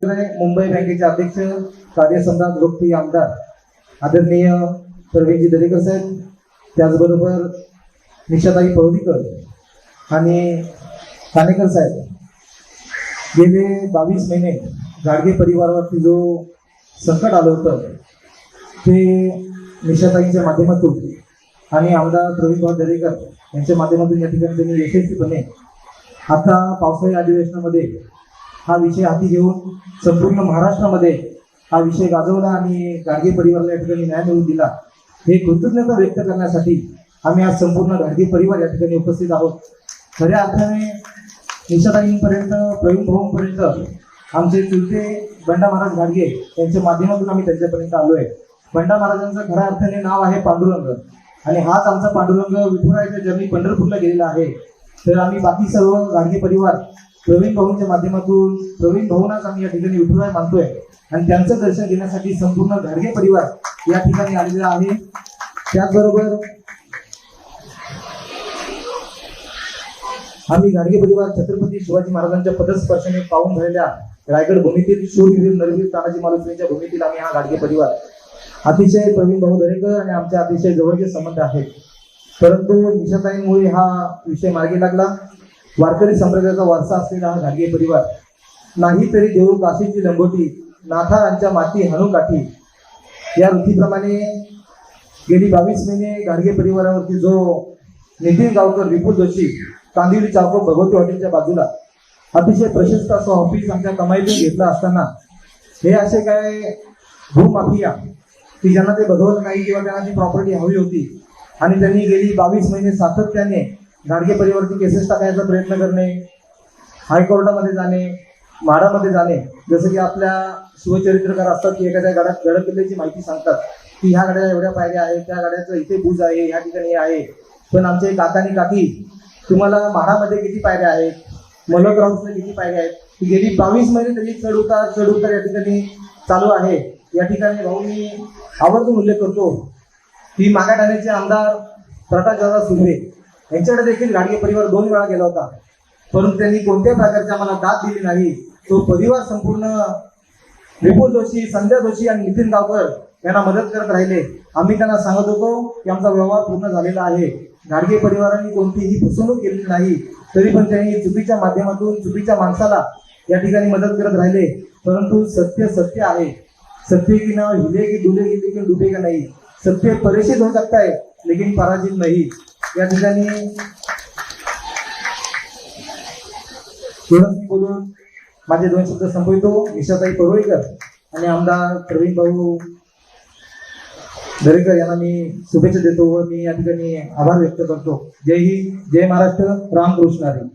मुंबई बँकेचे अध्यक्ष, कार्यसम्राट लोकप्रिय आमदार आदरणीय प्रवीणजी दरेकर साहेब, त्याचबरोबर निशाताई पळवलीकर आणि ठाणेकर साहेब, गेले 22 महिने गाडगे परिवारावरती जो संकट आलं होतं ते निशाताईंच्या माध्यमातून आणि आमदार प्रवीणभाऊ दरेकर यांच्या माध्यमातून या ठिकाणी त्यांनी यशस्वीपणे आता पावसाळी अधिवेशनामध्ये हा विषय हाती घेऊन संपूर्ण महाराष्ट्रामध्ये हा विषय गाजवला आणि गाडगे परिवाराला या ठिकाणी न्याय मिळवून दिला। हे कृतज्ञता व्यक्त करण्यासाठी आम्ही आज संपूर्ण गाडगे परिवार या ठिकाणी उपस्थित आहोत। खऱ्या अर्थाने निशाताईंपर्यंत, प्रवीण भाऊंपर्यंत आमचे चुलते बंडा महाराज गाडगे यांच्या माध्यमातून आम्ही त्यांच्यापर्यंत आलोय। बंडा महाराजांचं खऱ्या अर्थाने नाव आहे पांडुरंग आणि हाच आमचा पांडुरंग विठुरायाच्या जन्मी पंढरपूरला गेलेला आहे। तर आम्ही बाकी सर्व गाडगे परिवार प्रवीण भाऊंच्या माध्यमातून प्रवीण भाऊंनाच आम्ही या ठिकाणी विठुराय मानतोय आणि त्यांचं दर्शन घेण्यासाठी संपूर्ण गाडगे परिवार या ठिकाणी आलेला आहे। त्याचबरोबर आम्ही गाडगे परिवार छत्रपती शिवाजी महाराजांच्या पदस्पर्शाने पाहून झालेल्या रायगड भूमीतील शूरवीर नरवीर तानाजी मालुसरेंच्या भूमीतील आम्ही हा गाडगे परिवार अतिशय प्रवीण भाऊ दरेकर आणि आमचे अतिशय जवळचे संबंध आहेत। परंतु निशाताईंमुळे हा विषय मार्गी लागला। वारकरी संप्रदायाचा वारसा असलेला हा गाडगे परिवार नाही तरी देऊ काशीची लंगोटी नाथांच्या माती हाणू काठी या ऋतीप्रमाणे गेली 22 महिने गाडगे परिवारावरती जो नितीन गावकर, विपुल जोशी, कांदिवली चौक भगवती हॉटेलच्या बाजूला अतिशय प्रशस्त असं ऑफिस आमच्या कमाईतून घेतलं असताना हे असे काय भूमाफिया की ज्यांना ते बघवत नाही किंवा त्यांना ती प्रॉपर्टी हवी होती आणि त्यांनी गेली 22 महिने सातत्याने गाडगे परिवाराची केसेस टाकायचा प्रयत्न करणे, हायकोर्टामध्ये जाणे, म्हाडामध्ये जाणे। जसं की आपल्या शिवचरित्रकार असतात की एखाद्या गड किल्ल्याची माहिती सांगतात की ह्या गाड्या एवढ्या पायऱ्या आहेत, त्या गाड्याचं इथे बुज आहे, ह्या ठिकाणी आहे। पण आमचे काकानी काकी तुम्हाला म्हाडामध्ये किती पायऱ्या आहेत, मलक हाऊसला किती पायऱ्या आहेत, की गेली 22 महिने तरी चढ उतार या ठिकाणी चालू आहे। या ठिकाणी भाऊ मी आवर्जून उल्लेख करतो की मागाठाण्याचे आमदार प्रकाशदादा सुर्वे यांच्याकडे देखील गाडगे परिवार 2 वेळा गेला होता, परंतु त्यांनी कोणत्या प्रकारची आम्हाला दाद दिली नाही। तो परिवार संपूर्ण विपुल जोशी, संजय जोशी आणि नितीन गावकर यांना मदत करत राहिले। आम्ही त्यांना सांगत होतो की आमचा व्यवहार पूर्ण झालेला आहे, गाडगे परिवारांनी कोणतीही फसवणूक केली नाही, तरी पण त्यांनी चुकीच्या माध्यमातून चुकीच्या माणसाला या ठिकाणी मदत करत राहिले। परंतु सत्य सत्य आहे, सत्य की ना हिले की डुले की लेकिन डुबेगा नहीं, सत्य परेशान हो सकता है लेकिन पराजित नहीं। या ठिकाणी बोलून माझे 2 शब्द संपवितो। निशाताई पळवलीकर आणि आमदार प्रवीण भाऊ दरेकर यांना मी शुभेच्छा देतो व मी या ठिकाणी आभार व्यक्त करतो। जय हिंद, जय महाराष्ट्र, रामकृष्ण हरी।